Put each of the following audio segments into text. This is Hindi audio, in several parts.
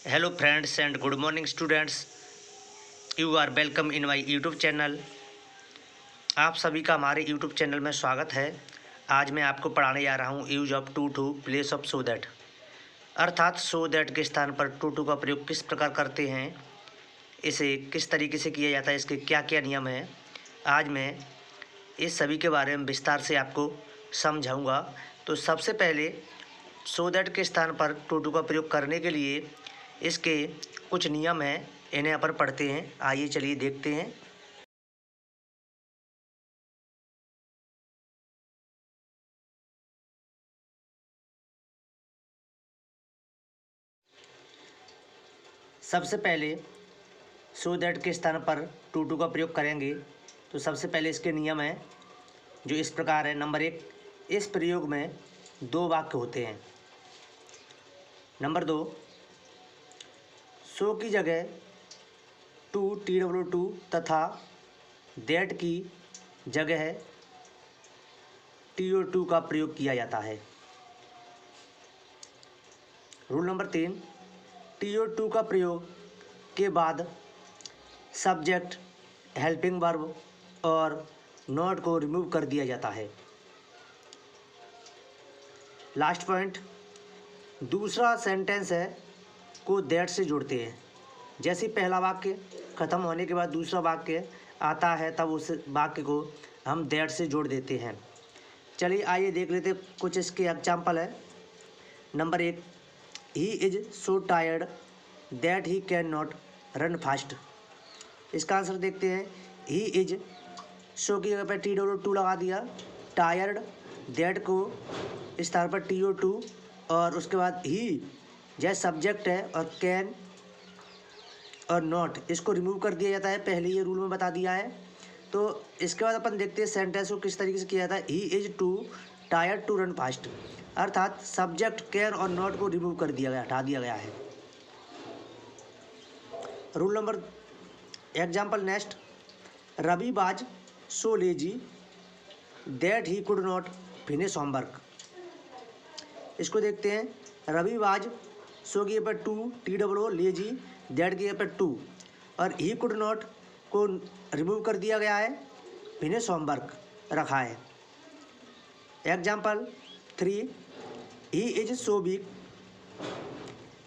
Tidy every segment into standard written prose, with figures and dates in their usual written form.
Hello friends and good morning students. You are welcome in my YouTube channel. आप सभी का हमारे YouTube चैनल में स्वागत है। आज मैं आपको पढ़ाने जा रहा हूँ use of too to place of so that, अर्थात सो दैट के स्थान पर टू टू का प्रयोग किस प्रकार करते हैं, इसे किस तरीके से किया जाता है, इसके क्या क्या नियम हैं। आज मैं इस सभी के बारे में विस्तार से आपको समझाऊँगा। तो सबसे पहले सो दैट के स्थान पर टू टू का प्रयोग करने के लिए इसके कुछ नियम हैं, इन्हें अपन पढ़ते हैं। आइए चलिए देखते हैं। सबसे पहले सो दैट के स्थान पर टू टू का प्रयोग करेंगे तो सबसे पहले इसके नियम हैं जो इस प्रकार है। नंबर 1, इस प्रयोग में दो वाक्य होते हैं। नंबर 2, सो की जगह टू TW2 तथा दैट की जगह TO2 का प्रयोग किया जाता है। रूल नंबर 3, TO2 का प्रयोग के बाद सब्जेक्ट, हेल्पिंग वर्ब और नॉट को रिमूव कर दिया जाता है। लास्ट पॉइंट, दूसरा सेंटेंस है को दैट से जोड़ते हैं। जैसे पहला वाक्य ख़त्म होने के बाद दूसरा वाक्य आता है तब उस वाक्य को हम दैट से जोड़ देते हैं। चलिए आइए देख लेते कुछ इसके एग्जाम्पल है। Number 1, he is so tired that he can not run fast. इसका आंसर देखते हैं। ही इज़ सो की जगह पर TW2 लगा दिया, टायर्ड दैट को स्थान पर TO2 और उसके बाद ही जैसे सब्जेक्ट है और कैन और नॉट इसको रिमूव कर दिया जाता है। पहले ये रूल में बता दिया है। तो इसके बाद अपन देखते हैं सेंटेंस को किस तरीके से किया जाता है। He is too tired to run fast, अर्थात सब्जेक्ट कैन और नॉट को रिमूव कर दिया गया, हटा दिया गया है। Rule number example next, Ravi was so lazy that he could not finish homework. इसको देखते हैं। रवि वाज सो की पर टू TW लेजी दैट की पर टू और ही कुड नॉट को रिमूव कर दिया गया है, फिनिश होमवर्क रखा है। Example 3, he is so weak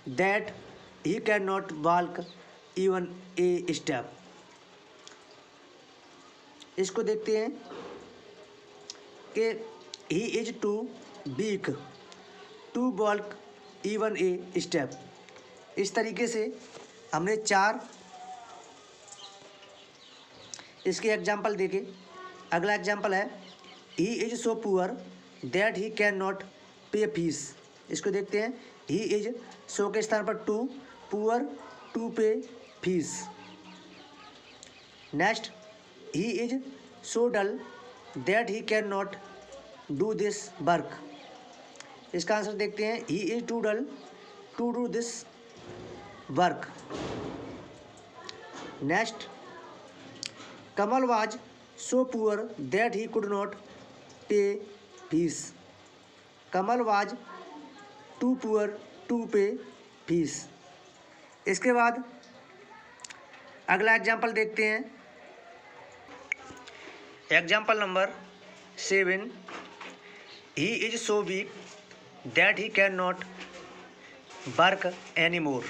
that he can not walk even a step. इसको देखते हैं कि he is too weak to walk even a step. इस तरीके से हमने 4 इसके एग्जाम्पल देखे। अगला एग्जाम्पल है, he is so poor that he can not pay fees. इसको देखते हैं। ही इज सो के स्थान पर too, poor to pay fees. Next, he is so dull that he can not do this work. इसका आंसर देखते हैं। He is too dull to do this work. Next, Kamal was so poor that he could not pay fees. Kamal was too poor to pay fees. इसके बाद अगला एग्जाम्पल देखते हैं। Example number 7, he is so weak that he can not work any more.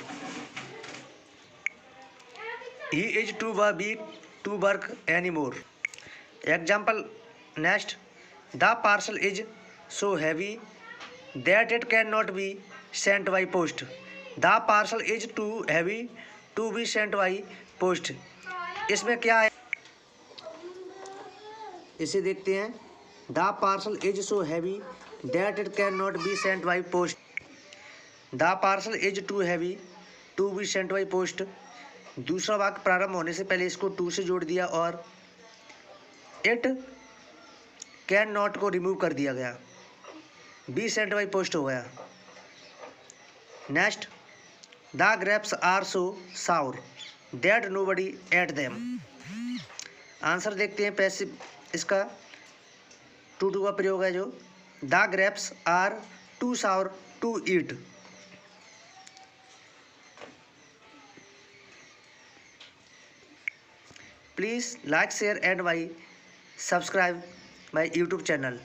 He is too weak to work any more. Example next, the parcel is so heavy that it can not be sent by post. The parcel is too heavy to be sent by post. इसमें क्या है इसे देखते हैं। The parcel is so heavy that it can not be sent by post. The parcel is too heavy to be sent by post. दूसरा वाक्य प्रारंभ होने से पहले इसको टू से जोड़ दिया और इट कैन नॉट को रिमूव कर दिया गया, बी सेंट बाई पोस्ट हो गया। Next, the grapes are so sour that nobody ate them. Answer देखते हैं। पैसिव इसका टू टू का प्रयोग है जो, the grapes are too sour to eat. Please like share and my subscribe my YouTube channel.